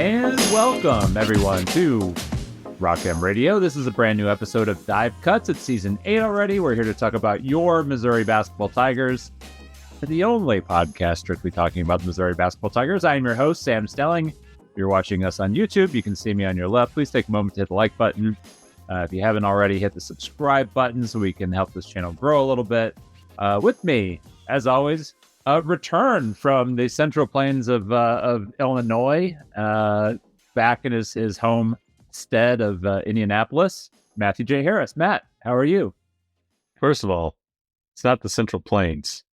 And welcome, everyone, to Rock M Radio. This is a brand new episode of Dive Cuts. It's season 8 already. We're here to talk about your Missouri basketball Tigers, the only podcast strictly talking about the Missouri basketball Tigers. I am your host, Sam Stelling. If you're watching us on YouTube, you can see me on your left. Please take a moment to hit the like button. If you haven't already, hit the subscribe button so we can help this channel grow a little bit. With me, as always, a return from the Central Plains of Illinois, back in his homestead of Indianapolis, Matthew J. Harris. Matt, how are you? First of all, it's not the Central Plains.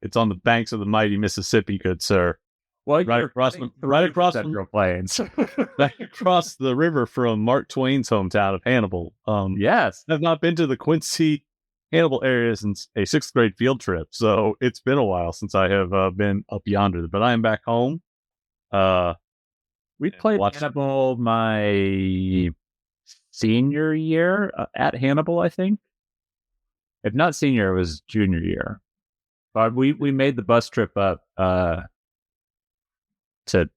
It's on the banks of the mighty Mississippi, good sir. Well, right across Central Plains, back across the river from Mark Twain's hometown of Hannibal. Yes, I've not been to the Quincy Hannibal area since a 6th grade field trip, so it's been a while since I have been up yonder. But I am back home. We played Hannibal my senior year at Hannibal, I think. If not senior, it was junior year. But we made the bus trip up to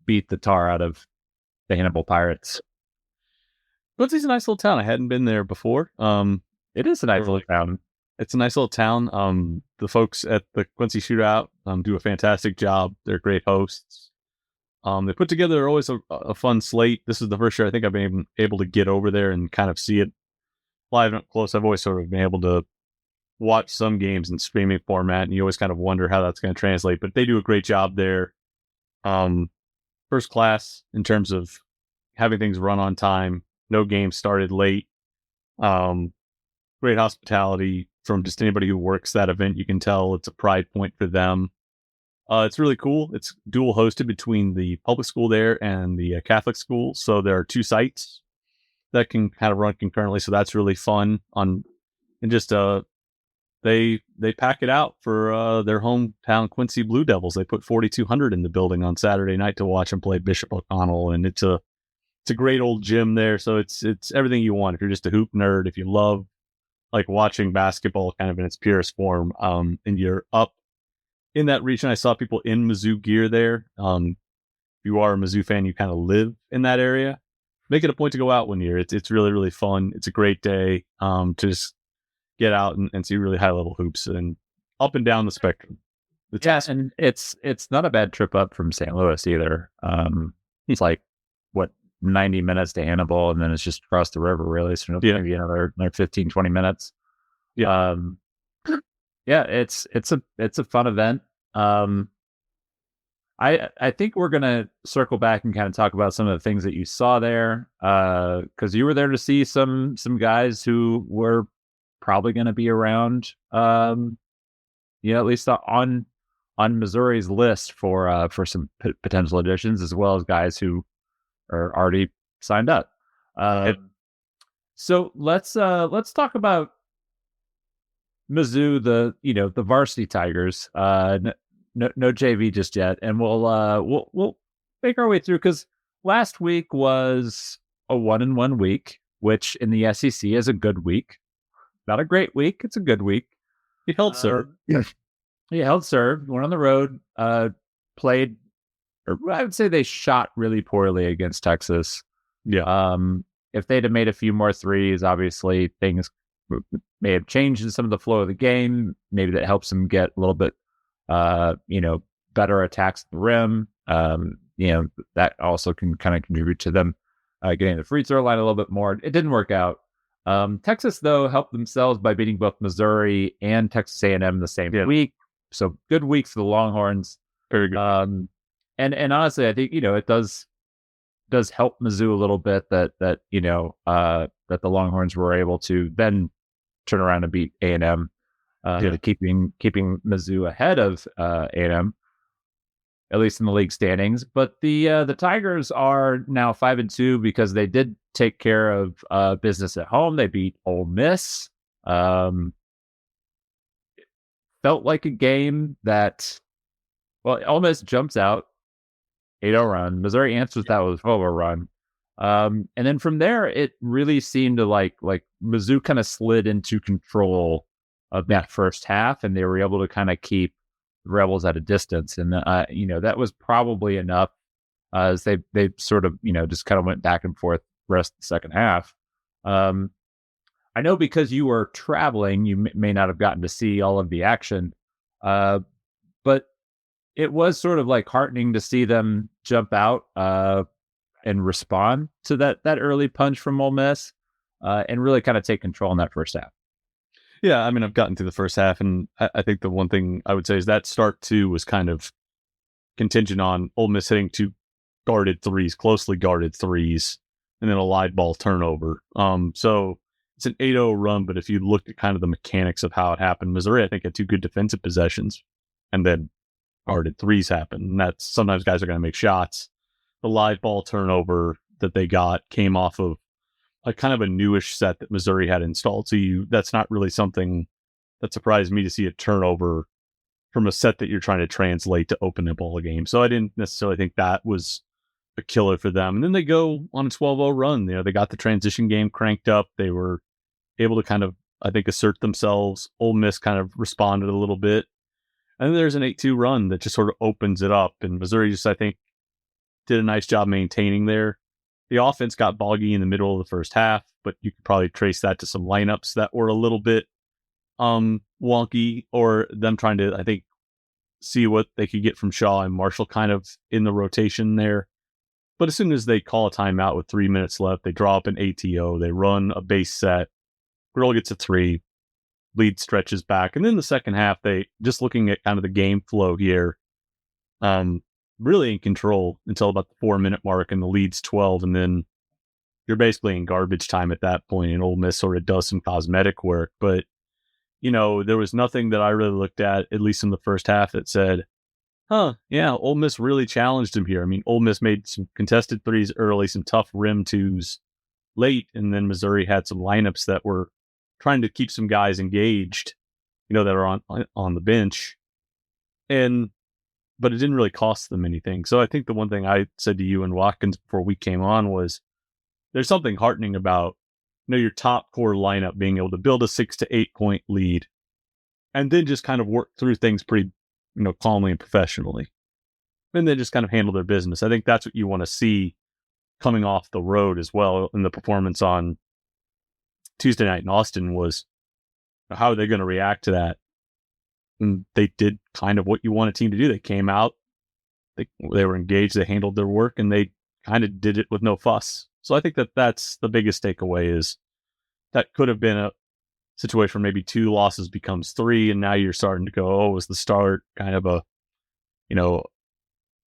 beat the tar out of the Hannibal Pirates. Quincy's a nice little town. I hadn't been there before. It is a nice little town. It's a nice little town. The folks at the Quincy Shootout do a fantastic job. They're great hosts. They put together always a fun slate. This is the first year I think I've been able to get over there and kind of see it live and up close. I've always sort of been able to watch some games in streaming format, and you always kind of wonder how that's going to translate. But they do a great job there. First class in terms of having things run on time. No games started late. Great hospitality from just anybody who works that event. You can tell it's a pride point for them. It's really cool. It's dual hosted between the public school there and the Catholic school. So there are 2 sites that can kind of run concurrently. So that's really fun. And just they pack it out for their hometown Quincy Blue Devils. They put 4,200 in the building on Saturday night to watch them play Bishop O'Connell, and it's a great old gym there. So it's everything you want if you're just a hoop nerd. If you love like watching basketball kind of in its purest form, and you're up in that region. I saw people in Mizzou gear there. If you are a Mizzou fan, you kind of live in that area. Make it a point to go out one year. It's really, really fun. It's a great day to just get out and see really high level hoops and up and down the spectrum. Yes, and it's not a bad trip up from St. Louis either. It's like 90 minutes to Hannibal, and then it's just across the river, really. So maybe another 15, 20 minutes. Yeah. It's a fun event. I think we're gonna circle back and kind of talk about some of the things that you saw there, because you were there to see some guys who were probably going to be around, at least on Missouri's list for some potential additions, as well as guys who are already signed up. So let's talk about Mizzou, the varsity Tigers. No JV just yet, and we'll make our way through, because last week was a 1-1 week, which in the SEC is a good week. Not a great week. It's a good week. He held serve. He held serve. Went on the road. Played. Or I would say they shot really poorly against Texas. Yeah. If they'd have made a few more threes, obviously things may have changed in some of the flow of the game. Maybe that helps them get a little bit, better attacks at the rim. That also can kind of contribute to them getting the free throw line a little bit more. It didn't work out. Texas, though, helped themselves by beating both Missouri and Texas A&M the same week. So good week for the Longhorns. Very good. And honestly, I think it does help Mizzou a little bit that the Longhorns were able to then turn around and beat A&M, keeping Mizzou ahead of A&M, at least in the league standings. But the Tigers are now 5-2 because they did take care of business at home. They beat Ole Miss. Felt like a game that, Ole Miss jumps out. 8-0 run. Missouri answers that with a 12-0 run. And then from there, it really seemed to like Mizzou kind of slid into control of that first half, and they were able to kind of keep the Rebels at a distance. And, that was probably enough as they sort of, just kind of went back and forth the rest of the second half. I know because you were traveling, you may not have gotten to see all of the action, but it was sort of like heartening to see them jump out and respond to that early punch from Ole Miss and really kind of take control in that first half. Yeah, I mean, I've gotten through the first half, and I think the one thing I would say is that start two was kind of contingent on Ole Miss hitting two closely guarded threes, and then a live ball turnover. So it's an 8-0 run, but if you looked at kind of the mechanics of how it happened, Missouri, I think, had two good defensive possessions, and then guarded threes happened. And that's sometimes guys are going to make shots. The live ball turnover that they got came off of a kind of a newish set that Missouri had installed. So that's not really something that surprised me to see a turnover from a set that you're trying to translate to open up all a game. So I didn't necessarily think that was a killer for them. And then they go on a 12-0 run. They got the transition game cranked up. They were able to kind of, I think, assert themselves. Ole Miss kind of responded a little bit. And then there's an 8-2 run that just sort of opens it up. And Missouri just, I think, did a nice job maintaining there. The offense got boggy in the middle of the first half, but you could probably trace that to some lineups that were a little bit wonky, or them trying to, I think, see what they could get from Shaw and Marshall kind of in the rotation there. But as soon as they call a timeout with 3 minutes left, they draw up an ATO, they run a base set, girl gets a three, lead stretches back. And then the second half, they, just looking at kind of the game flow here, really in control until about the 4-minute mark, and the lead's 12, and then you're basically in garbage time at that point, and Ole Miss sort of does some cosmetic work. But, there was nothing that I really looked at least in the first half, that said, yeah, Ole Miss really challenged him here. I mean, Ole Miss made some contested threes early, some tough rim twos late, and then Missouri had some lineups that were trying to keep some guys engaged, that are on the bench. But it didn't really cost them anything. So I think the one thing I said to you and Watkins before we came on was, there's something heartening about, your top core lineup being able to build a 6 to 8 point lead and then just kind of work through things pretty, calmly and professionally, and then just kind of handle their business. I think that's what you want to see coming off the road as well. In the performance on Tuesday night in Austin was, how are they going to react to that? And they did kind of what you want a team to do. They came out, they were engaged, they handled their work, and they kind of did it with no fuss. So I think that's the biggest takeaway, is that could have been a situation where maybe 2 losses becomes 3, and now you're starting to go, oh, was the start kind of a, a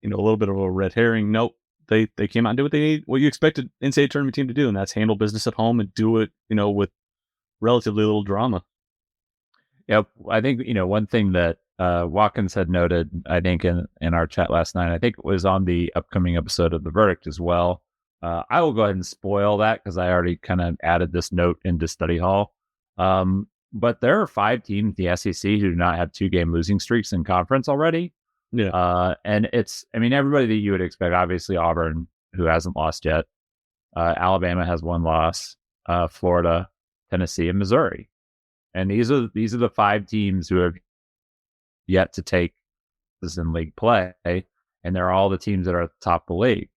little bit of a red herring? Nope. They came out and did what you expected NCAA tournament team to do, and that's handle business at home and do it, with relatively little drama. Yeah, I think, one thing that Watkins had noted, I think, in our chat last night, I think it was on the upcoming episode of The Verdict as well. I will go ahead and spoil that because I already kind of added this note into study hall. But there are 5 teams in the SEC who do not have 2-game losing streaks in conference already. Yeah. And it's, everybody that you would expect, obviously Auburn, who hasn't lost yet. Alabama has 1 loss, Florida, Tennessee, and Missouri. And these are the 5 teams who have yet to take this in league play, and they're all the teams that are at the top of the league.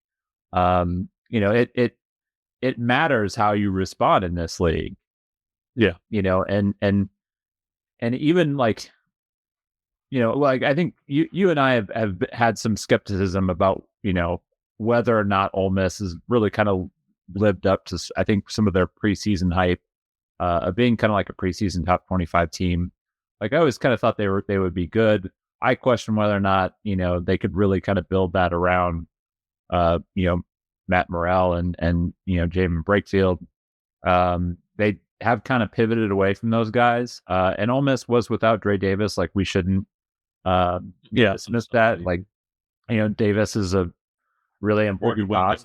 It matters how you respond in this league. Yeah. And even like, I think you and I have had some skepticism about, whether or not Ole Miss has really kind of lived up to, I think, some of their preseason hype of being kind of like a preseason top 25 team. Like, I always kind of thought they would be good. I question whether or not, they could really kind of build that around, Matt Morrell and Jamin Brakefield. They have kind of pivoted away from those guys. And Ole Miss was without Dre Davis. Like, we shouldn't dismiss that. Like, Davis is a really important guy.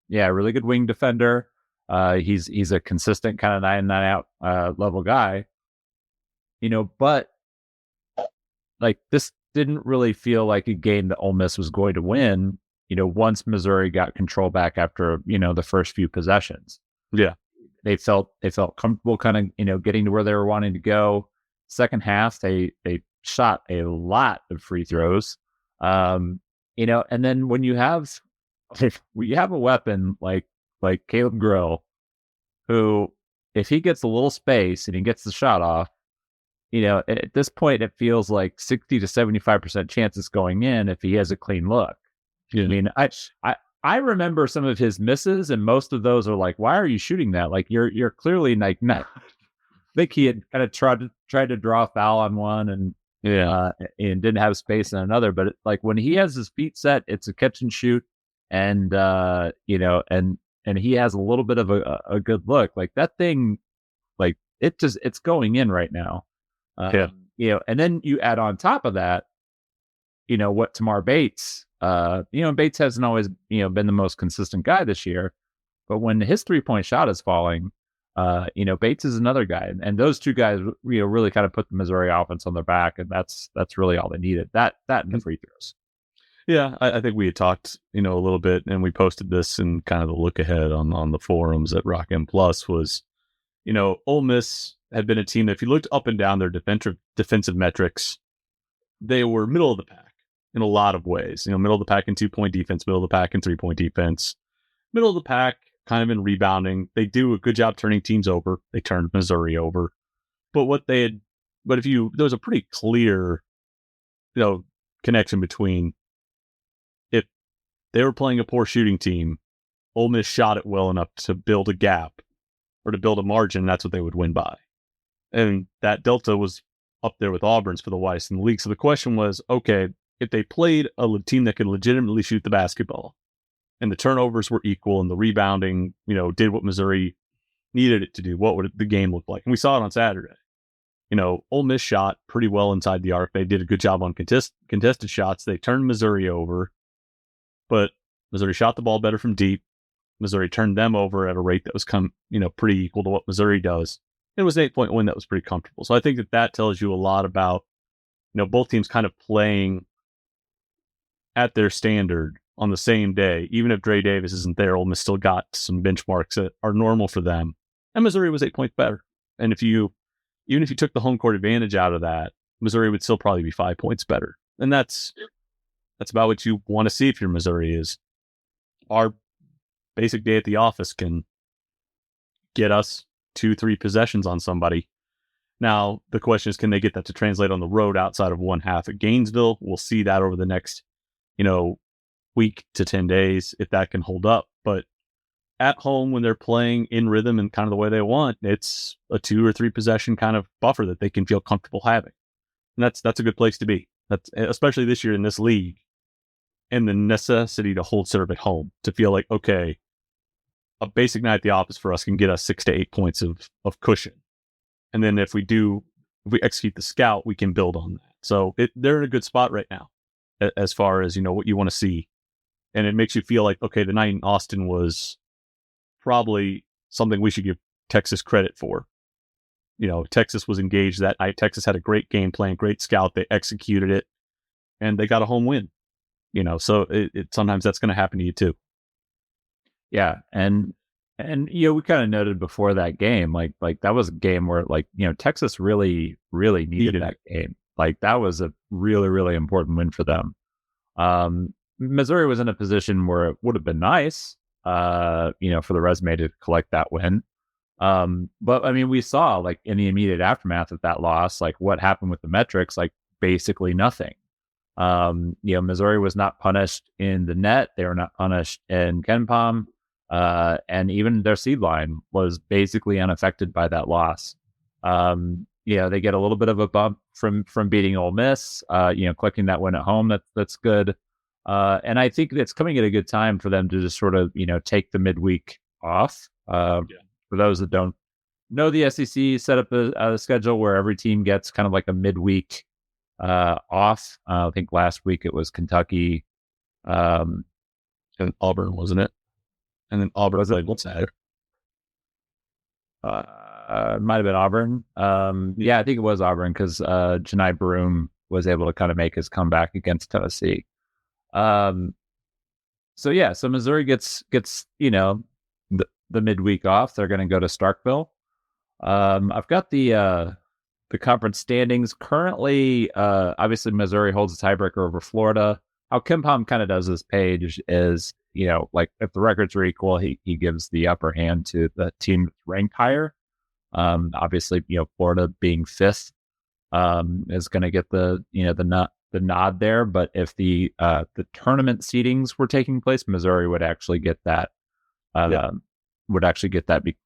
Yeah, really good wing defender. He's a consistent kind of 9-9 out level guy. But like, this didn't really feel like a game that Ole Miss was going to win, once Missouri got control back after, the first few possessions. Yeah. They felt comfortable kind of, getting to where they were wanting to go. Second half, they shot a lot of free throws. And then when you have if we have a weapon like Caleb Grill, who, if he gets a little space and he gets the shot off, at this point, it feels like 60 to 75% chances going in if he has a clean look. Yeah. I mean, I remember some of his misses, and most of those are like, why are you shooting that? Like, you're clearly like, not. I think he had kind of tried to draw a foul on one, and didn't have space in another. But like when he has his feet set, it's a catch and shoot, and and he has a little bit of a good look. Like that thing, like it's going in right now. And then you add on top of that, what Tamar Bates, Bates hasn't always, been the most consistent guy this year, but when his 3-point shot is falling, Bates is another guy, and those two guys, really kind of put the Missouri offense on their back, and that's really all they needed. That and the free throws. Yeah, I think we had talked, a little bit, and we posted this in kind of the look ahead on the forums at Rock M Plus was, Ole Miss had been a team that if you looked up and down their defensive metrics, they were middle of the pack in a lot of ways. Middle of the pack in 2-point defense, middle of the pack in 3-point defense, middle of the pack kind of in rebounding. They do a good job turning teams over. They turned Missouri over. But there was a pretty clear, connection between if they were playing a poor shooting team, Ole Miss shot it well enough to build a gap or to build a margin. That's what they would win by. And that delta was up there with Auburn's for the widest in the league. So the question was, okay, if they played a team that could legitimately shoot the basketball and the turnovers were equal and the rebounding, did what Missouri needed it to do, what would the game look like? And we saw it on Saturday. Ole Miss shot pretty well inside the arc. They did a good job on contested shots. They turned Missouri over, but Missouri shot the ball better from deep. Missouri turned them over at a rate that was pretty equal to what Missouri does. It was an 8-point win that was pretty comfortable. So I think that tells you a lot about, both teams kind of playing at their standard on the same day. Even if Dre Davis isn't there, Ole Miss still got some benchmarks that are normal for them. And Missouri was 8 points better. And even if you took the home court advantage out of that, Missouri would still probably be 5 points better. And that's about what you want to see if you're Missouri is our basic day at the office can get us 2-3 possessions on somebody. Now, the question is, can they get that to translate on the road outside of one half at Gainesville? We'll see that over the next, week to 10 days, if that can hold up. But at home, when they're playing in rhythm and kind of the way they want, it's a 2 or 3 possession kind of buffer that they can feel comfortable having. And that's a good place to be. That's especially this year in this league, and the necessity to hold serve at home, to feel like, okay, a basic night at the office for us can get us 6 to 8 points of cushion. And then if we execute the scout, we can build on that. So they're in a good spot right now as far as, what you want to see. And it makes you feel like, okay, the night in Austin was probably something we should give Texas credit for. Texas was engaged that night. Texas had a great game plan, great scout. They executed it, and they got a home win. So it sometimes that's going to happen to you too. Yeah, and we kind of noted before that game, like that was a game where Texas really needed that game. Like that was a really, really important win for them. Missouri was in a position where it would have been nice, for the resume to collect that win. But I mean, we saw like in the immediate aftermath of that loss, like what happened with the metrics, like basically nothing. Missouri was not punished in the net. They were not punished in KenPom. And even their seed line was basically unaffected by that loss. They get a little bit of a bump from beating Ole Miss, collecting that win at home. That's good. And I think it's coming at a good time for them to just sort of, take the midweek off. For those that don't know, the SEC set up a schedule where every team gets kind of like a midweek off. I think last week it was Kentucky. And Auburn, wasn't it? And then Auburn played one Saturday. It might have been Auburn. I think it was Auburn because Janai Broom was able to kind of make his comeback against Tennessee. So Missouri gets the midweek off. They're going to go to Starkville. I've got the conference standings currently. Obviously, Missouri holds a tiebreaker over Florida. how Kim Palm kind of does this page is, like if the records are equal, he gives the upper hand to the team ranked higher. Obviously, Florida being fifth, is going to get the nod there. But if the tournament seedings were taking place, Missouri would actually get that.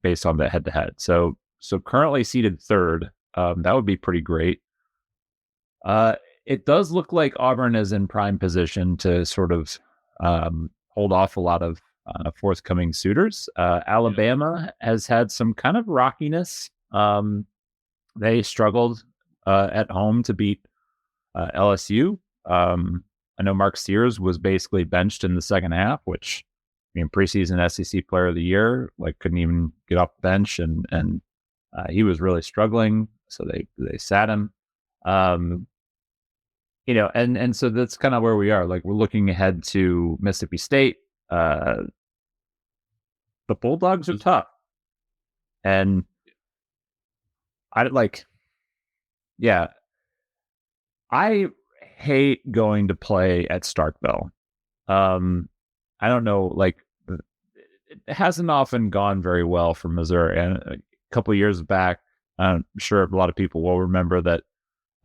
Based on the head to head. So currently seeded third. That would be pretty great. It does look like Auburn is in prime position to sort of hold off a lot of forthcoming suitors. Alabama has had some kind of rockiness. They struggled at home to beat LSU. I know Mark Sears was basically benched in the second half, which, preseason SEC Player of the Year, like couldn't even get off the bench, and he was really struggling, so they sat him. And so that's kind of where we are. Like, we're looking ahead to Mississippi State. The Bulldogs are tough, and I hate going to play at Starkville. I don't know, like, it hasn't often gone very well for Missouri. And a couple of years back, I'm sure a lot of people will remember that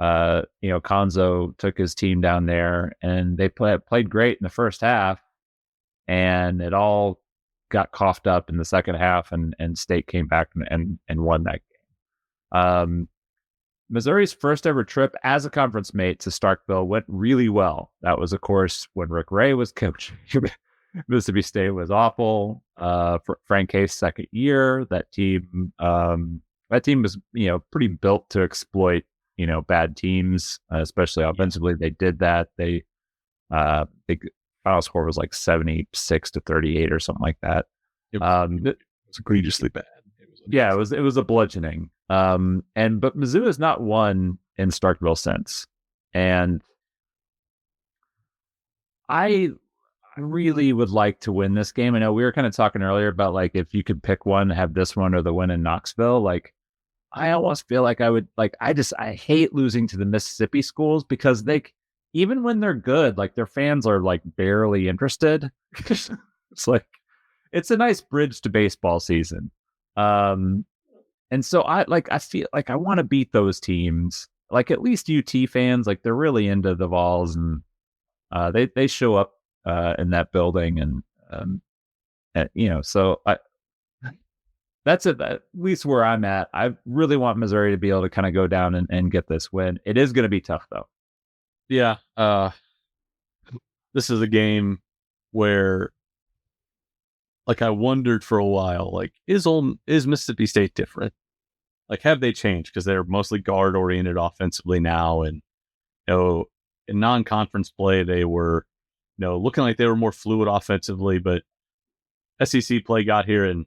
Konzo took his team down there, and they played great in the first half, and it all got coughed up in the second half, and State came back and won that game. Missouri's first ever trip as a conference mate to Starkville went really well. That was, of course, when Rick Ray was coach. Mississippi State was awful. For Frank Case's second year, that team was, pretty built to exploit, bad teams, especially offensively. They did that. They final score was like 76-38 or something like that. It was egregiously bad. It was a bludgeoning. But Mizzou has not won in Starkville since, and I really would like to win this game. I know we were kind of talking earlier about, like, if you could pick one, have this one or the win in Knoxville. Like, I almost feel like I would, like, I hate losing to the Mississippi schools, because even when they're good, like, their fans are like barely interested. It's like, it's a nice bridge to baseball season. And so I feel like I want to beat those teams. Like, at least UT fans, like, they're really into the Vols, and they show up in that building, and so that's it. At least where I'm at, I really want Missouri to be able to kind of go down and get this win. It is going to be tough, though. Yeah. This is a game where, like, I wondered for a while, like, is Mississippi State different? Like, have they changed? Because they're mostly guard oriented offensively now, and in non-conference play they were looking like they were more fluid offensively, but SEC play got here, and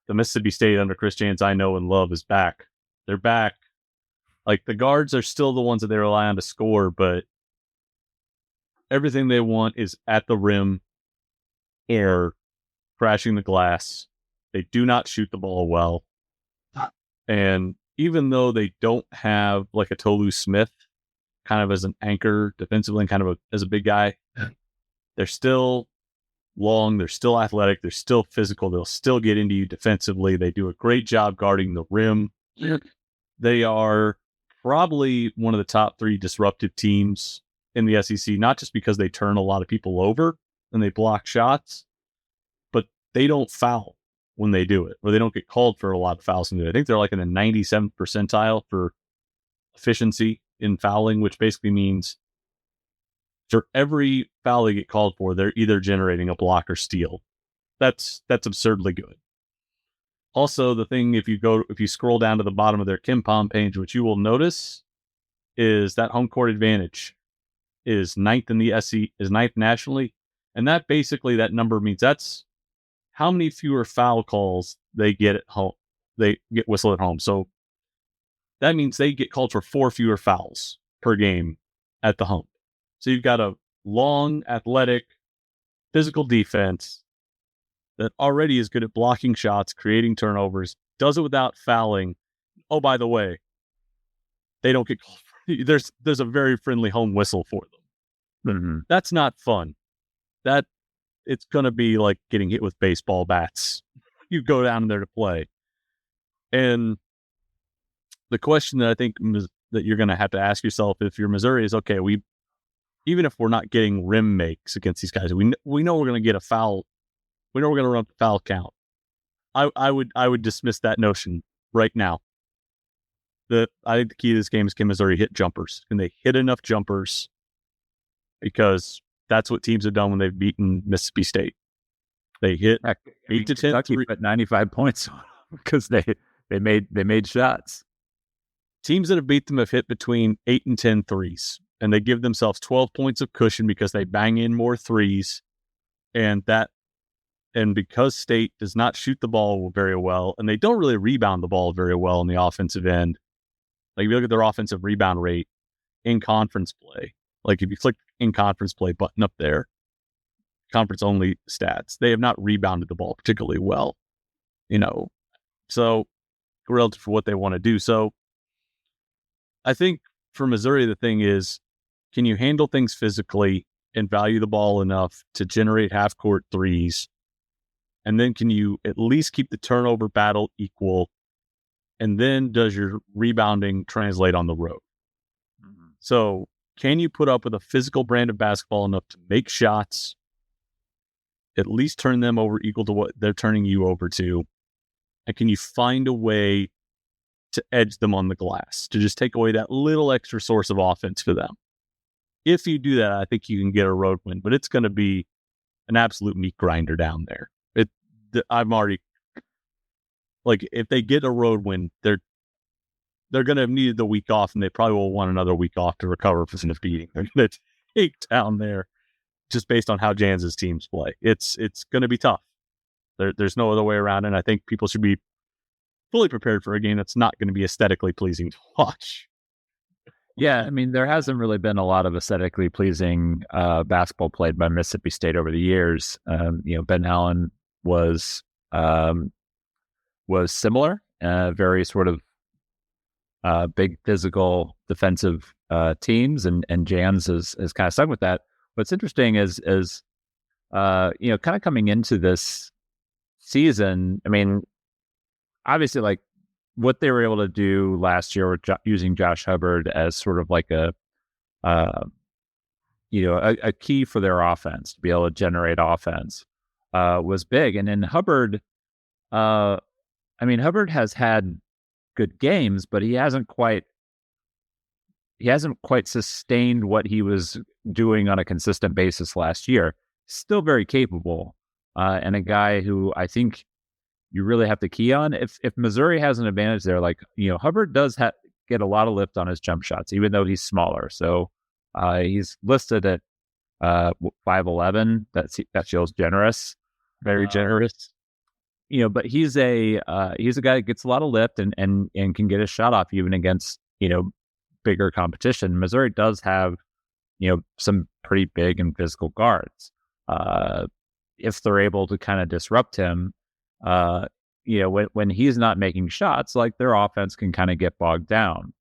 the Mississippi State under Chris Jans I know and love is back. They're back. Like, the guards are still the ones that they rely on to score, but everything they want is at the rim, air, crashing the glass. They do not shoot the ball well. And even though they don't have, like, a Tolu Smith kind of as an anchor defensively and kind of as a big guy, they're still long, they're still athletic, they're still physical, they'll still get into you defensively. They do a great job guarding the rim. They are probably one of the top 3 disruptive teams in the SEC, not just because they turn a lot of people over and they block shots, but they don't foul when they do it, or they don't get called for a lot of fouls. I think they're like in the 97th percentile for efficiency in fouling, which basically means for every foul they get called for, they're either generating a block or steal. That's absurdly good. Also, the thing, if you scroll down to the bottom of their KenPom page, what you will notice is that home court advantage is ninth in the SEC, is ninth nationally, and that basically, that number means that's how many fewer foul calls they get at home. They get whistled at home, so that means they get called for 4 fewer fouls per game at the home. So you've got a long, athletic, physical defense that already is good at blocking shots, creating turnovers, does it without fouling. Oh, by the way, they don't get called for, there's a very friendly home whistle for them. Mm-hmm. That's not fun. That it's going to be like getting hit with baseball bats. You go down there to play. And the question that I think that you're going to have to ask yourself if you're Missouri is, okay, even if we're not getting rim makes against these guys, we know we're going to get a foul. We know we're going to run foul count. I would dismiss that notion right now. I think the key to this game is, can Missouri hit jumpers? Can they hit enough jumpers? Because that's what teams have done when they've beaten Mississippi State. They hit 8 to 10. Kentucky put 95 points on because they made shots. Teams that have beat them have hit between 8 and 10 threes, and they give themselves 12 points of cushion because they bang in more threes, and because State does not shoot the ball very well, and they don't really rebound the ball very well on the offensive end. Like, if you look at their offensive rebound rate in conference play, like if you click in conference play button up there, conference only stats, they have not rebounded the ball particularly well, so relative to what they want to do. So I think for Missouri, the thing is, can you handle things physically and value the ball enough to generate half court threes? And then can you at least keep the turnover battle equal? And then does your rebounding translate on the road? Mm-hmm. So can you put up with a physical brand of basketball enough to make shots, at least turn them over equal to what they're turning you over to? And can you find a way to edge them on the glass, to just take away that little extra source of offense for them? If you do that, I think you can get a road win, but it's going to be an absolute meat grinder down there. I'm already, like, if they get a road win, they're going to have needed the week off, and they probably will want another week off to recover from the beating they're going to take down there, just based on how Jans's teams play. It's going to be tough. There's no other way around it. And I think people should be fully prepared for a game that's not going to be aesthetically pleasing to watch. Yeah, I mean, there hasn't really been a lot of aesthetically pleasing basketball played by Mississippi State over the years. Ben Allen was similar, very sort of big physical defensive teams, and Jans is kind of stuck with that. What's interesting is kind of coming into this season, I mean, obviously, like, what they were able to do last year with using Josh Hubbard as sort of like a key for their offense, to be able to generate offense, was big. And then Hubbard, Hubbard has had good games, but he hasn't quite sustained what he was doing on a consistent basis last year. Still very capable, and a guy who I think you really have to key on. If Missouri has an advantage there, like, Hubbard does get a lot of lift on his jump shots, even though he's smaller. So he's listed at 5'11". That feels generous, very generous. But he's a guy that gets a lot of lift and can get his shot off even against bigger competition. Missouri does have some pretty big and physical guards. If they're able to kind of disrupt him, when he's not making shots, like, their offense can kind of get bogged down.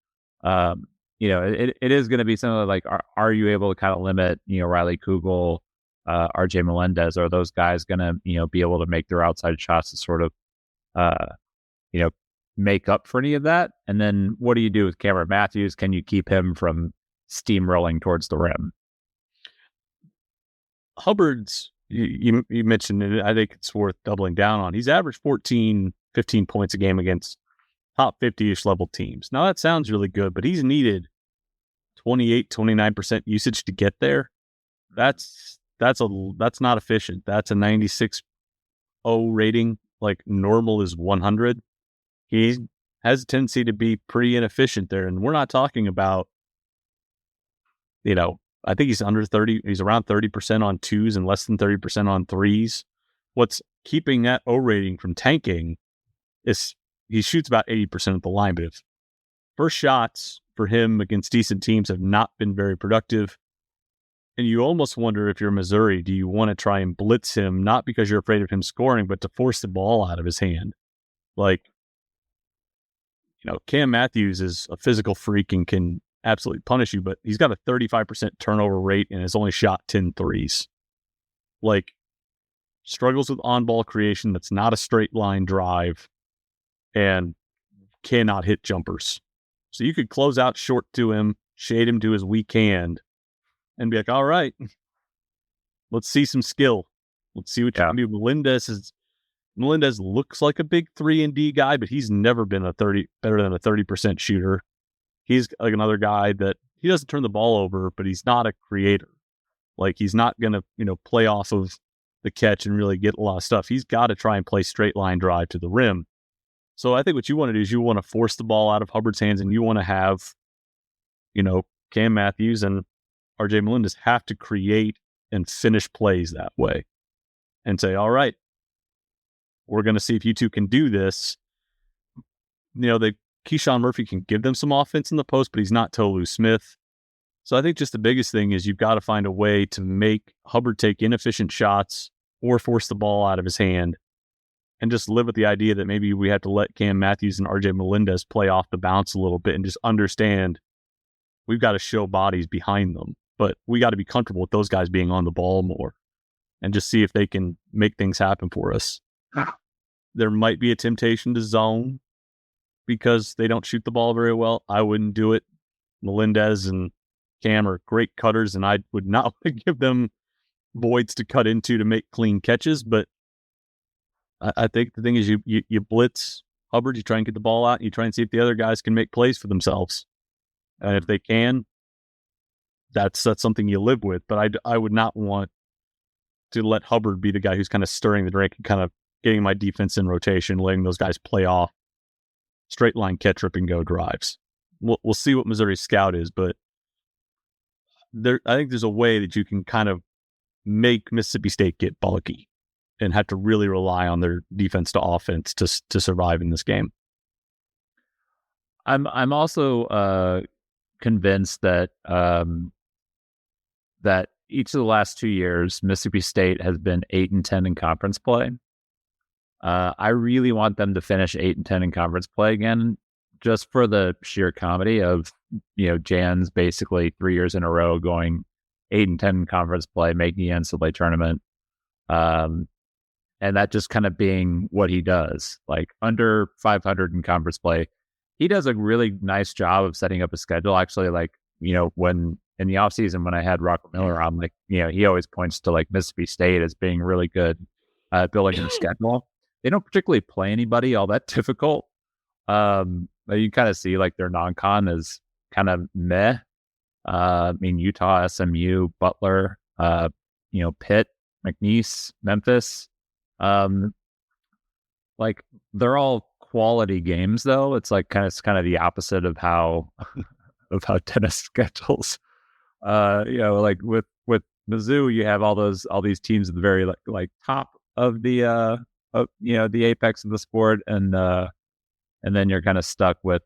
It is going to be something like, are you able to kind of limit, Riley Kugel, RJ Melendez? Are those guys going to, be able to make their outside shots to sort of, make up for any of that? And then what do you do with Cameron Matthews? Can you keep him from steamrolling towards the rim? Hubbard's, you mentioned it, I think it's worth doubling down on. He's averaged 14, 15 points a game against top 50-ish level teams. Now, that sounds really good, but he's needed 28, 29% usage to get there. That's not efficient. That's a 96.0 rating. Like, normal is 100. He has a tendency to be pretty inefficient there. And we're not talking about, I think he's under 30. He's around 30% on twos and less than 30% on threes. What's keeping that O rating from tanking is he shoots about 80% at the line, but first shots for him against decent teams have not been very productive. And you almost wonder, if you're Missouri, do you want to try and blitz him, not because you're afraid of him scoring, but to force the ball out of his hand? Like, Cam Matthews is a physical freak and can absolutely punish you, but he's got a 35% turnover rate and has only shot 10 threes. Like, struggles with on-ball creation that's not a straight line drive and cannot hit jumpers. So you could close out short to him, shade him to his weak hand, and be like, all right, let's see some skill. Let's see what you can do. Melendez looks like a big 3-and-D guy, but he's never been better than a 30% shooter. He's like another guy that he doesn't turn the ball over, but he's not a creator. Like, he's not going to, play off of the catch and really get a lot of stuff. He's got to try and play straight line drive to the rim. So I think what you want to do is you want to force the ball out of Hubbard's hands, and you want to have, Cam Matthews and RJ Melendez have to create and finish plays that way and say, all right, we're going to see if you two can do this. Keyshawn Murphy can give them some offense in the post, but he's not Tolu Smith. So I think just the biggest thing is you've got to find a way to make Hubbard take inefficient shots or force the ball out of his hand, and just live with the idea that maybe we have to let Cam Matthews and RJ Melendez play off the bounce a little bit and just understand we've got to show bodies behind them, but we got to be comfortable with those guys being on the ball more and just see if they can make things happen for us. There might be a temptation to zone because they don't shoot the ball very well. I wouldn't do it. Melendez and Cam are great cutters, and I would not want to give them voids to cut into to make clean catches, but I think the thing is you blitz Hubbard, you try and get the ball out, and you try and see if the other guys can make plays for themselves. And if they can, that's something you live with. But I would not want to let Hubbard be the guy who's kind of stirring the drink and kind of getting my defense in rotation, letting those guys play off straight line catch, rip, and go drives. We'll see what Missouri's scout is, but I think there's a way that you can kind of make Mississippi State get bulky and have to really rely on their defense to offense to survive in this game. I'm also convinced that that each of the last 2 years, Mississippi State has been 8-10 in conference play. I really want them to finish 8-10 in conference play again, just for the sheer comedy of Jan's basically 3 years in a row going 8-10 in conference play, making the NCAA tournament. And that just kind of being what he does, like under 500 in conference play. He does a really nice job of setting up a schedule. Actually, when in the offseason, when I had Rocco Miller on, he always points to Mississippi State as being really good at building a schedule. They don't particularly play anybody all that difficult. But you kind of see their non-con is kind of meh. Utah, SMU, Butler, Pitt, McNeese, Memphis. They're all quality games though. It's kind of the opposite of how tennis schedules. With Mizzou, you have all these teams at the very top of the the apex of the sport, and then you're kind of stuck with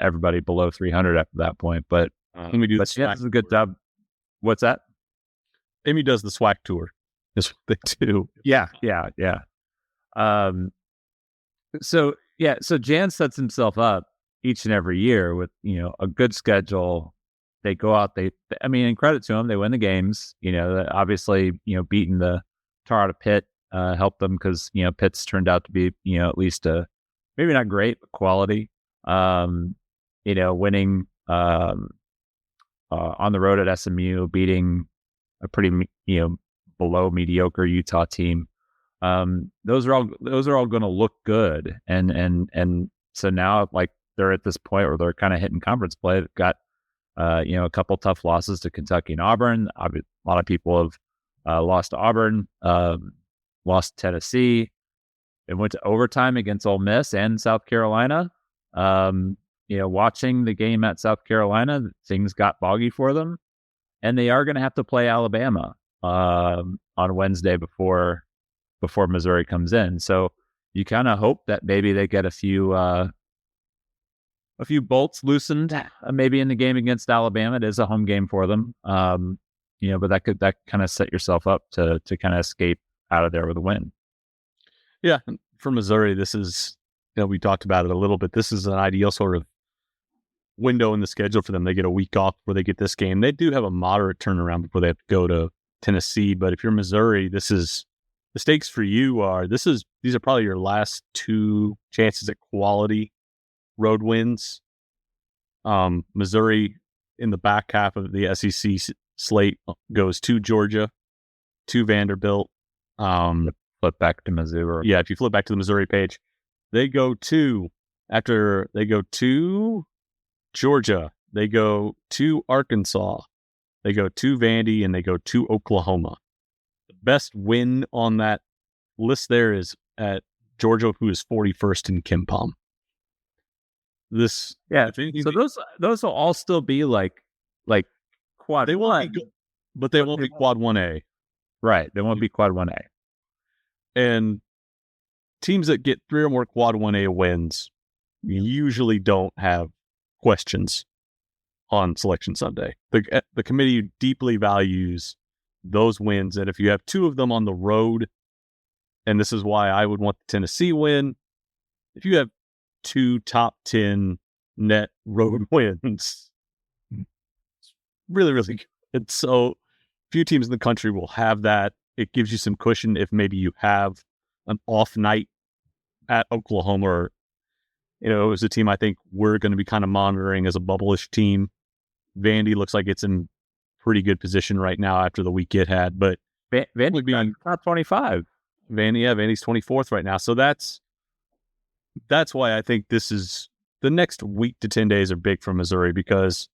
everybody below 300 after that point. But we do. But yeah, this is a good job. What's that? Amy does the SWAC tour. Is what they do. Yeah. So Jan sets himself up each and every year with a good schedule. They go out. And credit to them, they win the games. Obviously, beating the tar out of Pitt helped them because Pitt's turned out to be at least maybe not great, but quality. Winning on the road at SMU, beating a pretty below mediocre Utah team. Those are all going to look good, and so now they're at this point where they're kind of hitting conference play. They've got a couple tough losses to Kentucky and Auburn. A lot of people have lost to Auburn, lost to Tennessee. It went to overtime against Ole Miss and South Carolina. Watching the game at South Carolina, things got boggy for them, and they are going to have to play Alabama on Wednesday before Missouri comes in. So you kind of hope that maybe they get a few bolts loosened, maybe in the game against Alabama. It is a home game for them, but that kind of set yourself up to kind of escape out of there with a win. Yeah, for Missouri, this is we talked about it a little bit. This is an ideal sort of window in the schedule for them. They get a week off before they get this game. They do have a moderate turnaround before they have to go to Tennessee. But if you're Missouri, this is the stakes for you these are probably your last 2 chances at quality road wins. Missouri in the back half of the SEC slate goes to Georgia, to Vanderbilt. Flip back to Mizzou. Yeah, if you flip back to the Missouri page, they go to Georgia, they go to Arkansas, they go to Vandy, and they go to Oklahoma. The best win on that list there is at Georgia, who is 41st in KenPom. So those will all still be like quad. They won't be, but they won't be quad 1A. Right, they won't be quad 1A. And teams that get 3 or more quad 1A wins usually don't have questions on Selection Sunday. The committee deeply values those wins, and if you have 2 of them on the road, and this is why I would want the Tennessee win, if you have 2 top 10 net road wins, it's really, really good. So few teams in the country will have that. It gives you some cushion if maybe you have an off night at Oklahoma, or it was a team I think we're going to be kind of monitoring as a bubble-ish team. Vandy looks like it's in pretty good position right now after the week it had, but Vandy would be on top 25. Vandy's 24th right now. So that's why I think this is the next week to 10 days are big for Missouri, because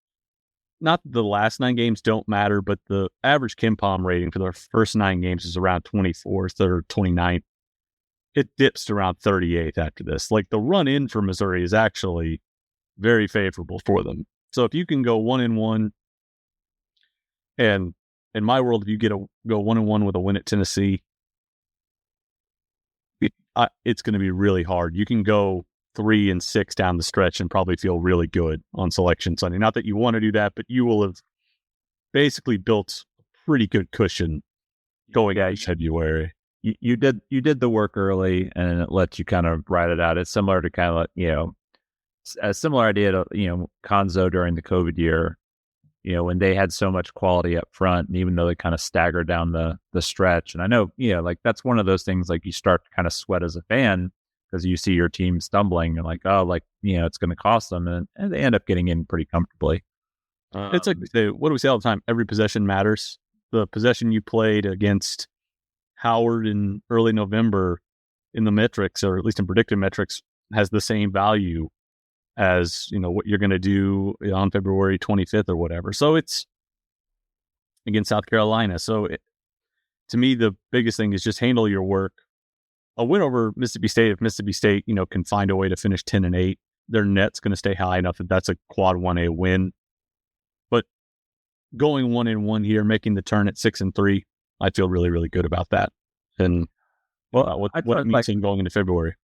not that the last 9 games don't matter, but the average KenPom rating for their first 9 games is around 24th or 29th. It dips to around 38th after this. Like, the run in for Missouri is actually very favorable for them. So if you can go 1-1, and in my world, if you go 1-1 with a win at Tennessee, it's going to be really hard. You can go 3-6 down the stretch and probably feel really good on Selection Sunday. Not that you want to do that, but you will have basically built a pretty good cushion going into February. You did the work early, and it lets you kind of ride it out. It's similar to kind of a similar idea to Conzo during the COVID year. When they had so much quality up front, and even though they kind of staggered down the stretch, and I know like that's one of those things, like you start to kind of sweat as a fan because you see your team stumbling and like, oh, like it's going to cost them, and they end up getting in pretty comfortably. It's like what do we say all the time? Every possession matters. The possession you played against Howard in early November in the metrics, or at least in predicted metrics, has the same value as what you're going to do on February 25th or whatever. So it's against South Carolina. So to me, the biggest thing is just handle your work. A win over Mississippi State, if Mississippi State can find a way to finish 10-8, their net's going to stay high enough that that's a quad 1A win. But going 1-1 here, making the turn at 6-3, I feel really, really good about that. And what it means going into February.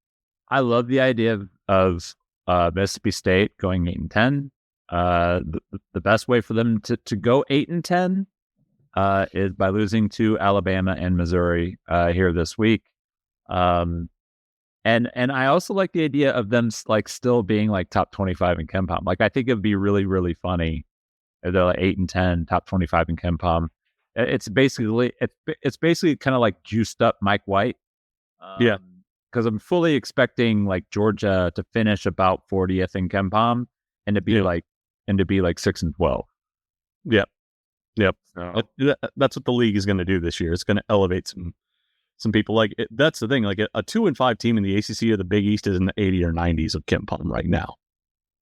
I love the idea of Mississippi State going 8-10. The best way for them to go 8-10 is by losing to Alabama and Missouri here this week. And I also like the idea of them like still being like top 25 in KenPom. Like, I think it'd be really, really funny if they're like 8-10, top 25 in KenPom. It's basically kind of like juiced up Mike White. Yeah. Because I'm fully expecting like Georgia to finish about 40th in KenPom and to be like 6-12. Yep. So. That's what the league is going to do this year. It's going to elevate some people. Like, that's the thing. Like, a 2-5 team in the ACC or the Big East is in the 80 or 90s of KenPom right now.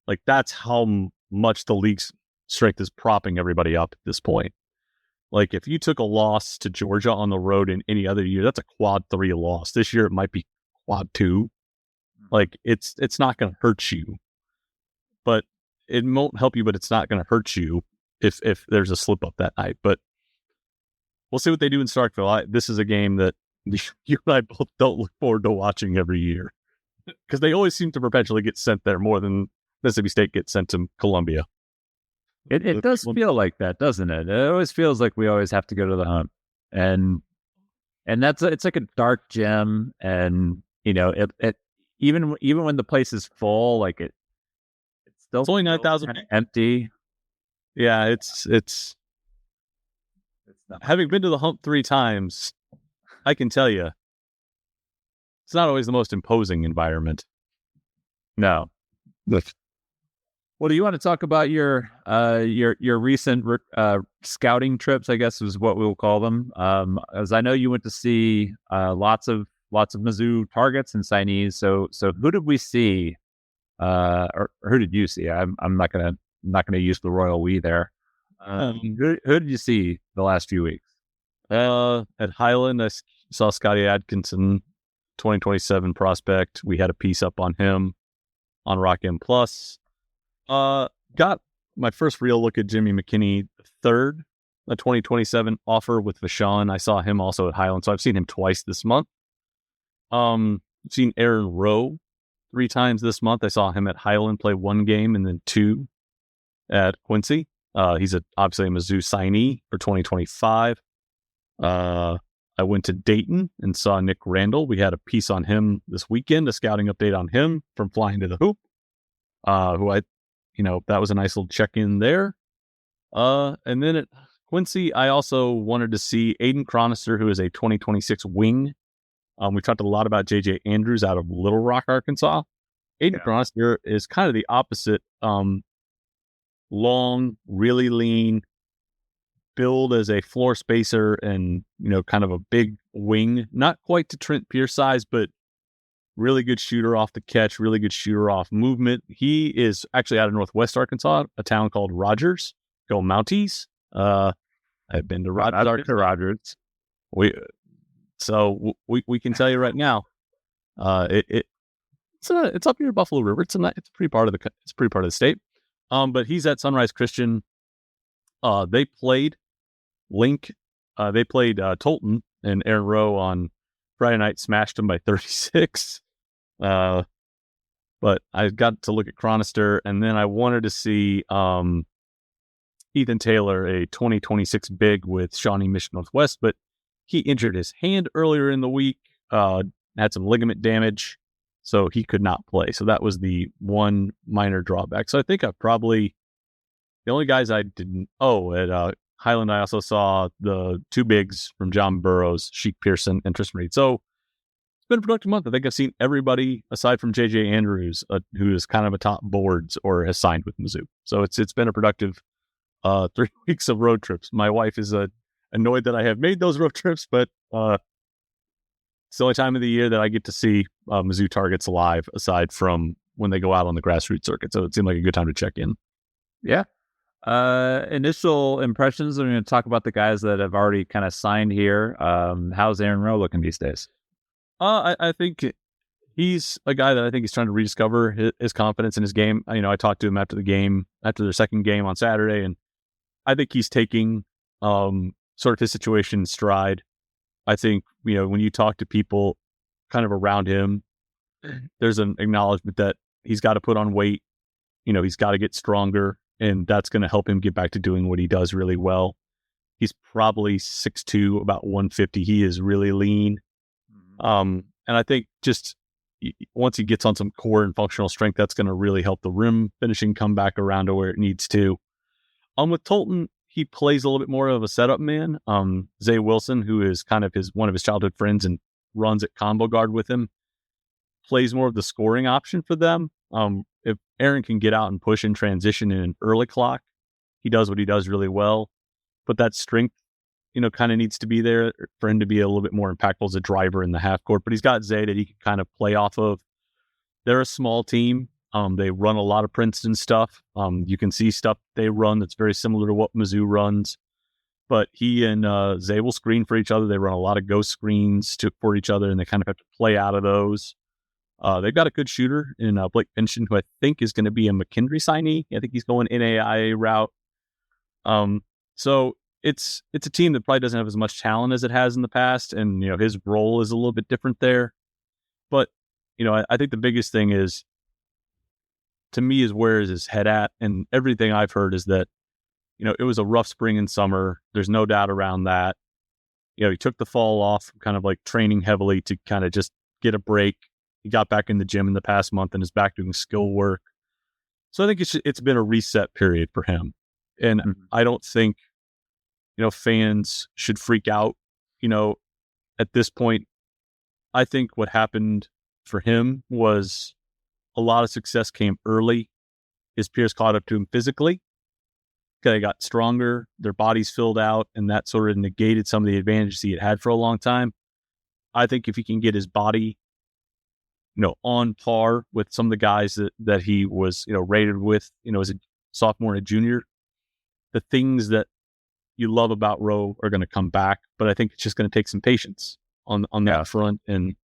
Like, that's how much the league's strength is propping everybody up at this point. Like, if you took a loss to Georgia on the road in any other year, that's a quad 3 loss. This year it might be quad 2. Like, it's not going to hurt you, but it won't help you, but it's not going to hurt you if there's a slip up that night. But we'll see what they do in Starkville. This is a game that you and I both don't look forward to watching every year, because they always seem to perpetually get sent there more than Mississippi State gets sent to Columbia. It does feel like that, doesn't it? It always feels like we always have to go to the hump, and it's like a dark gem, and it even when the place is full, like it's Still It's only 9,000. kind of empty. Yeah, it's not having been to the hump 3 times, I can tell you, it's not always the most imposing environment. No. Well, do you want to talk about your recent scouting trips? I guess is what we'll call them. As I know, you went to see lots of Mizzou targets and signees. So who did we see? Or who did you see? I'm not gonna use the royal we there. Who did you see the last few weeks? At Highland, I saw Scotty Atkinson, 2027 prospect. We had a piece up on him on Rock M Plus. Got my first real look at Jimmy McKinney, third, a 2027 offer with Vashon. I saw him also at Highland, so I've seen him twice this month. Seen Aaron Rowe 3 times this month. I saw him at Highland play 1 game and then 2 at Quincy. He's obviously a Mizzou signee for 2025. I went to Dayton and saw Nick Randall. We had a piece on him this weekend, a scouting update on him from Flying to the Hoop. That was a nice little check-in there. And then at Quincy, I also wanted to see Aiden Chronister, who is a 2026 wing. We talked a lot about J.J. Andrews out of Little Rock, Arkansas. Aiden Chronister is kind of the opposite. Long, really lean, build as a floor spacer and, kind of a big wing. Not quite to Trent Pierce size, but really good shooter off the catch, really good shooter off movement. He is actually out of Northwest Arkansas, a town called Rogers. Go Mounties. I've been to Rogers. We can tell you right now, it's up near Buffalo River. It's a pretty part of the state. But he's at Sunrise Christian. They played Link. They played Tolton and Aaron Rowe on Friday night, smashed them by 36. But I got to look at Chronister, and then I wanted to see Ethan Taylor, a 2026 big with Shawnee Mission Northwest, but he injured his hand earlier in the week, had some ligament damage, so he could not play. So that was the one minor drawback. So I think the only guys I didn't, at Highland, I also saw the 2 bigs from John Burroughs, Sheik Pearson, and Tristan Reed. So it's been a productive month. I think I've seen everybody aside from J.J. Andrews, who is kind of a top boards or has signed with Mizzou. So it's been a productive 3 weeks of road trips. My wife is annoyed that I have made those road trips, but it's the only time of the year that I get to see Mizzou targets live, aside from when they go out on the grassroots circuit. So it seemed like a good time to check in. Yeah. Initial impressions. I'm going to talk about the guys that have already kind of signed here. How's Aaron Rowe looking these days? I think he's a guy that I think he's trying to rediscover his confidence in his game. I talked to him after their second game on Saturday, and I think he's taking sort of his situation in stride. I think, when you talk to people kind of around him, there's an acknowledgement that he's got to put on weight. He's got to get stronger, and that's going to help him get back to doing what he does really well. He's probably 6'2", about 150. He is really lean. And I think just once he gets on some core and functional strength, that's going to really help the rim finishing come back around to where it needs to. With Tolton, he plays a little bit more of a setup man. Zay Wilson, who is kind of one of his childhood friends and runs at combo guard with him, plays more of the scoring option for them. If Aaron can get out and push and transition in an early clock, he does what he does really well. But that strength, kind of needs to be there for him to be a little bit more impactful as a driver in the half court. But he's got Zay that he can kind of play off of. They're a small team. They run a lot of Princeton stuff. You can see stuff they run that's very similar to what Mizzou runs. But he and Zay will screen for each other. They run a lot of ghost screens for each other, and they kind of have to play out of those. They've got a good shooter in Blake Pinchin, who I think is going to be a McKendree signee. I think he's going NAIA route. So it's a team that probably doesn't have as much talent as it has in the past, and his role is a little bit different there. But I think the biggest thing is, to me, is where is his head at, and everything I've heard is that it was a rough spring and summer. There's no doubt around that. He took the fall off, kind of like training heavily to kind of just get a break. He got back in the gym in the past month and is back doing skill work. So I think it's been a reset period for him. And I don't think, fans should freak out, at this point. I think what happened for him was a lot of success came early. His peers caught up to him physically. They got stronger, their bodies filled out, and that sort of negated some of the advantages he had for a long time. I think if he can get his body, on par with some of the guys that he was, rated with, as a sophomore and a junior, the things that you love about Rowe are going to come back. But I think it's just going to take some patience on that front. And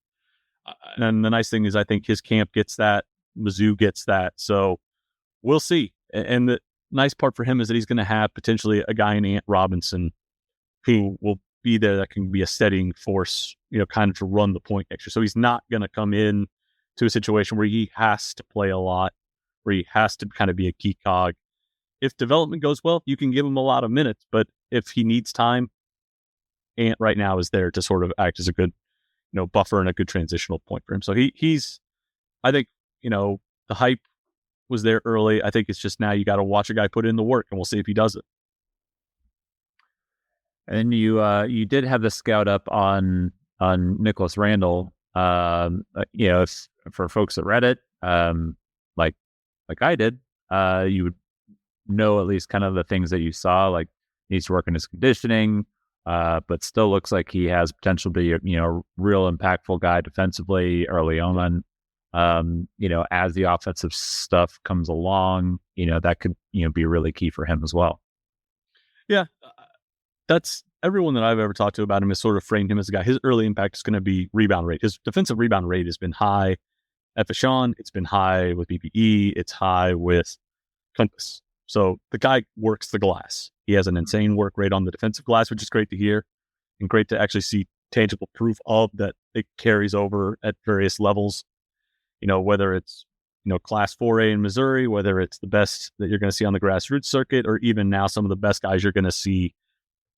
the nice thing is I think his camp gets that, Mizzou gets that. So we'll see. And the nice part for him is that he's going to have potentially a guy in Ant Robinson who will be there that can be a steadying force, kind of to run the point next year. So he's not going to come in to a situation where he has to play a lot, where he has to kind of be a key cog. If development goes well, you can give him a lot of minutes, but if he needs time, Ant right now is there to sort of act as a good, buffer and a good transitional point for him. So he's, I think, the hype was there early. I think it's just now you got to watch a guy put in the work, and we'll see if he does it. And you did have the scout up on Nicholas Randall. If, for folks that read it, like I did, you would know at least kind of the things that you saw, like needs to work on his conditioning, but still looks like he has potential to be a real impactful guy defensively early on. As the offensive stuff comes along, that could be really key for him as well. Yeah, that's everyone that I've ever talked to about him has sort of framed him as a guy. His early impact is going to be rebound rate. His defensive rebound rate has been high at Vashon. It's been high with BPE. It's high with Compass. So the guy works the glass. He has an insane work rate on the defensive glass, which is great to hear and great to actually see tangible proof of that it carries over at various levels. Whether it's, class 4A in Missouri, whether it's the best that you're going to see on the grassroots circuit, or even now some of the best guys you're going to see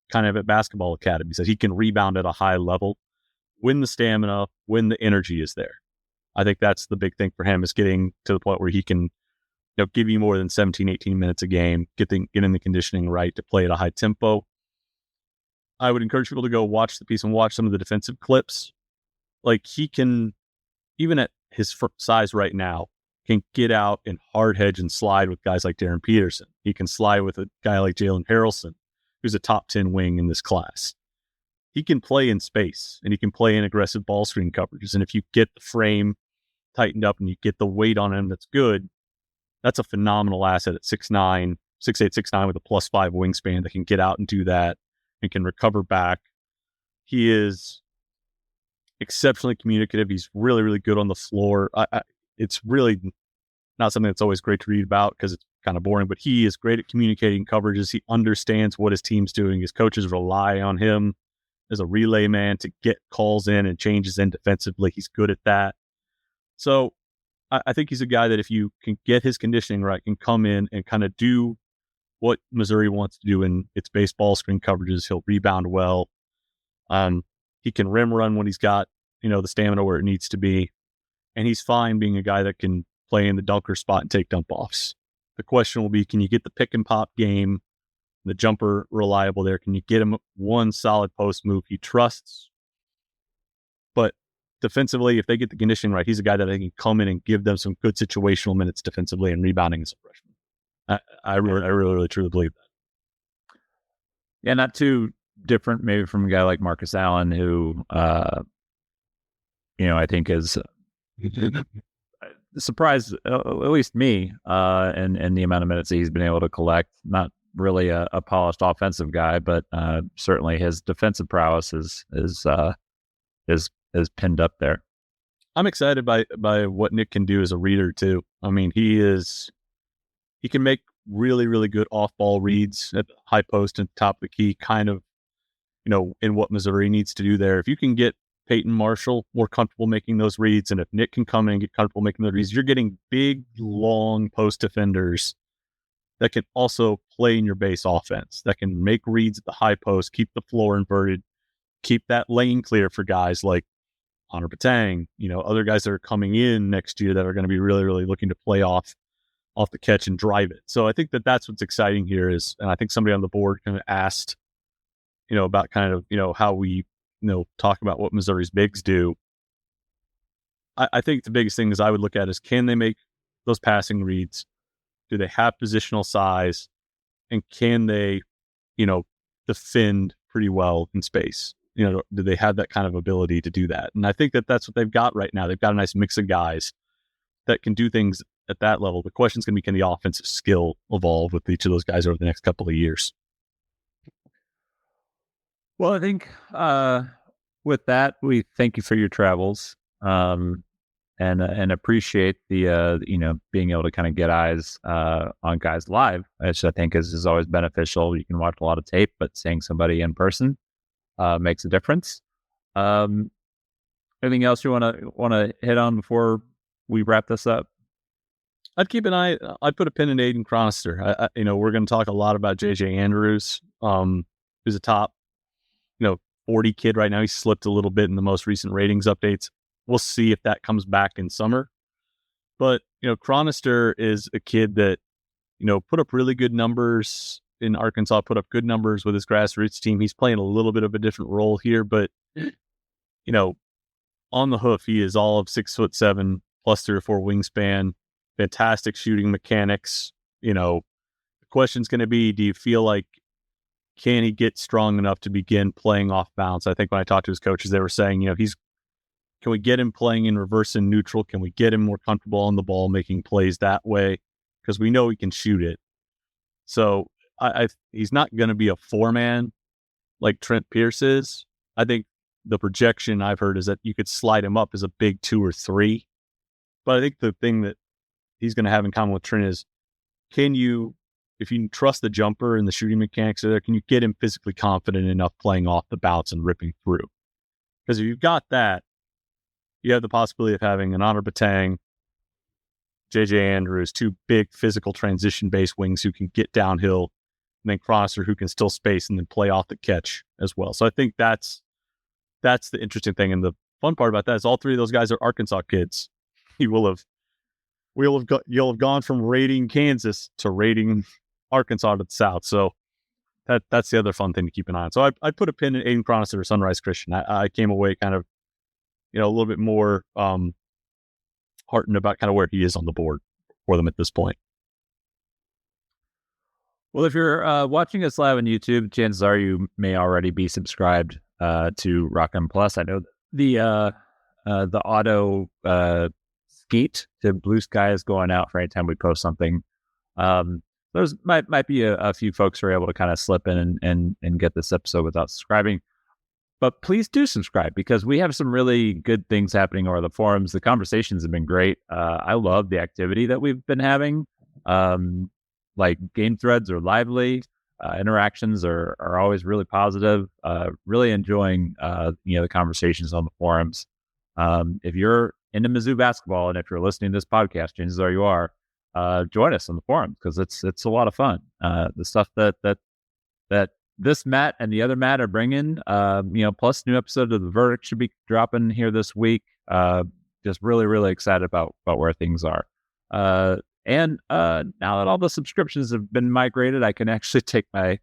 kind of at basketball academies, that he can rebound at a high level, when the stamina, when the energy is there. I think that's the big thing for him, is getting to the point where he can, give you more than 17, 18 minutes a game, getting the conditioning right to play at a high tempo. I would encourage people to go watch the piece and watch some of the defensive clips. Like, he can, even at his size right now, can get out and hard hedge and slide with guys like Darren Peterson. He can slide with a guy like Jalen Harrelson, who's a top 10 wing in this class. He can play in space, and he can play in aggressive ball screen coverages. And if you get the frame tightened up and you get the weight on him that's good, that's a phenomenal asset at 6'9", 6'8", 6'9", with a +5 wingspan that can get out and do that and can recover back. He is exceptionally communicative. He's really, really good on the floor. It's really not something that's always great to read about because it's kind of boring, but he is great at communicating coverages. He understands what his team's doing. His coaches rely on him as a relay man to get calls in and changes in defensively. He's good at that. So I think he's a guy that if you can get his conditioning right, can come in and kind of do what Missouri wants to do in its baseball screen coverages. He'll rebound well. He can rim run when he's got, the stamina where it needs to be. And he's fine being a guy that can play in the dunker spot and take dump offs. The question will be, can you get the pick and pop game, the jumper reliable there? Can you get him one solid post move he trusts? But defensively, if they get the conditioning right, he's a guy that I can come in and give them some good situational minutes defensively and rebounding as a freshman. I really truly believe that. Yeah, not too different maybe from a guy like Marcus Allen, who, I think is surprised, at least me, and the amount of minutes that he's been able to collect. Not really a polished offensive guy, but certainly his defensive prowess is pinned up there. I'm excited by what Nick can do as a reader too. I mean, he can make really, really good off-ball reads at the high post and top of the key, kind of, in what Missouri needs to do there. If you can get Peyton Marshall more comfortable making those reads, and if Nick can come in and get comfortable making those reads, you're getting big, long post defenders that can also play in your base offense, that can make reads at the high post, keep the floor inverted, keep that lane clear for guys like Hunter Batang, other guys that are coming in next year that are going to be really, really looking to play off off the catch and drive it. So I think that's what's exciting here is, and I think somebody on the board kind of asked, about kind of, how we, talk about what Missouri's bigs do. I think the biggest thing is I would look at is, can they make those passing reads? Do they have positional size? And can they, defend pretty well in space? Do they have that kind of ability to do that? And I think that's what they've got right now. They've got a nice mix of guys that can do things at that level. The question's going to be, can the offensive skill evolve with each of those guys over the next couple of years? Well, I think with that, we thank you for your travels and appreciate the being able to kind of get eyes on guys live, which I think is always beneficial. You can watch a lot of tape, but seeing somebody in person makes a difference. Anything else you want to hit on before we wrap this up? I'd keep an eye. I'd put a pin in Aiden Chronister. We're going to talk a lot about JJ Andrews, who's a top, 40 kid right now. He slipped a little bit in the most recent ratings updates. We'll see if that comes back in summer. But, Chronister is a kid that, put up really good numbers in Arkansas, put up good numbers with his grassroots team. He's playing a little bit of a different role here, but, on the hoof, he is all of 6'7", plus 3 or 4 wingspan, fantastic shooting mechanics. The question's going to be, do you feel like, can he get strong enough to begin playing off bounce? I think when I talked to his coaches, they were saying, can we get him playing in reverse and neutral? Can we get him more comfortable on the ball, making plays that way? Because we know he can shoot it. So he's not going to be a 4-man like Trent Pierce is. I think the projection I've heard is that you could slide him up as a big 2 or 3. But I think the thing that he's going to have in common with Trent is, if you trust the jumper and the shooting mechanics are there, can you get him physically confident enough playing off the bounce and ripping through? Because if you've got that, you have the possibility of having an Honor Batang, JJ Andrews, 2 big physical transition-based wings who can get downhill, and then Chronister who can still space and then play off the catch as well. So I think that's the interesting thing. And the fun part about that is all 3 of those guys are Arkansas kids. You'll have gone from rating Kansas to rating Arkansas to the South. So that's the other fun thing to keep an eye on. So I put a pin in Aiden Chronister or Sunrise Christian. I came away kind of, a little bit more heartened about kind of where he is on the board for them at this point. Well, if you're watching us live on YouTube, chances are you may already be subscribed to Rock M Plus. I know the auto skate to Blue Sky is going out for any time we post something. There's might be a few folks who are able to kind of slip in and get this episode without subscribing. But please do subscribe, because we have some really good things happening over the forums. The conversations have been great. I love the activity that we've been having. Like game threads are lively. Interactions are always really positive. Really enjoying the conversations on the forums. If you're into Mizzou basketball and if you're listening to this podcast, chances are you are, join us on the forums, because it's a lot of fun. The stuff that this Matt and the other Matt are bringing, plus new episode of The Verdict should be dropping here this week. Just really, really excited about where things are. And now that all the subscriptions have been migrated, I can actually take my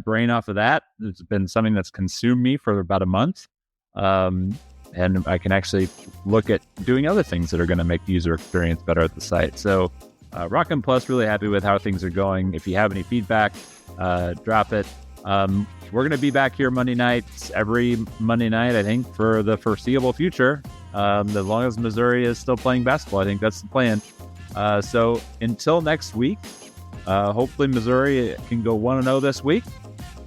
brain off of that. It's been something that's consumed me for about a month. And I can actually look at doing other things that are going to make the user experience better at the site. So Rock M Plus, really happy with how things are going. If you have any feedback, drop it. We're going to be back here Monday nights, every Monday night, I think, for the foreseeable future. As long as Missouri is still playing basketball, I think that's the plan. So until next week, hopefully Missouri can go 1-0 this week,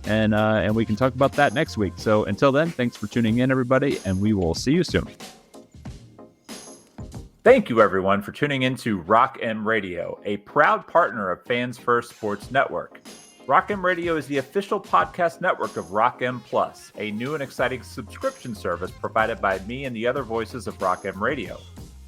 and we can talk about that next week. So until then, thanks for tuning in, everybody, and we will see you soon. Thank you, everyone, for tuning in to Rock M Radio, a proud partner of Fans First Sports Network. Rock M Radio is the official podcast network of Rock M Plus, a new and exciting subscription service provided by me and the other voices of Rock M Radio.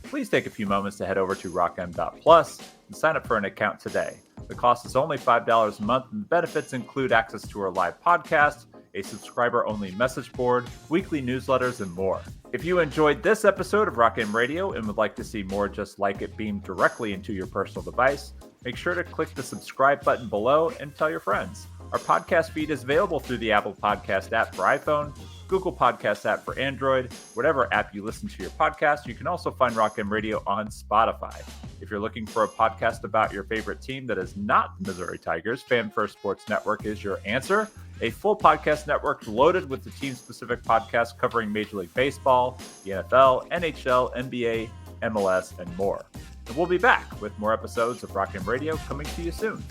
Please take a few moments to head over to rockm.plus and sign up for an account today. The cost is only $5 a month, and the benefits include access to our live podcast, a subscriber-only message board, weekly newsletters, and more. If you enjoyed this episode of Rock M Radio and would like to see more just like it beamed directly into your personal device, make sure to click the subscribe button below and tell your friends. Our podcast feed is available through the Apple Podcast app for iPhone, Google Podcast app for Android, whatever app you listen to your podcast. You can also find Rock M Radio on Spotify. If you're looking for a podcast about your favorite team that is not the Missouri Tigers, Fan First Sports Network is your answer. A full podcast network loaded with the team-specific podcasts covering Major League Baseball, the NFL, NHL, NBA, MLS, and more. And we'll be back with more episodes of Rock M Radio coming to you soon.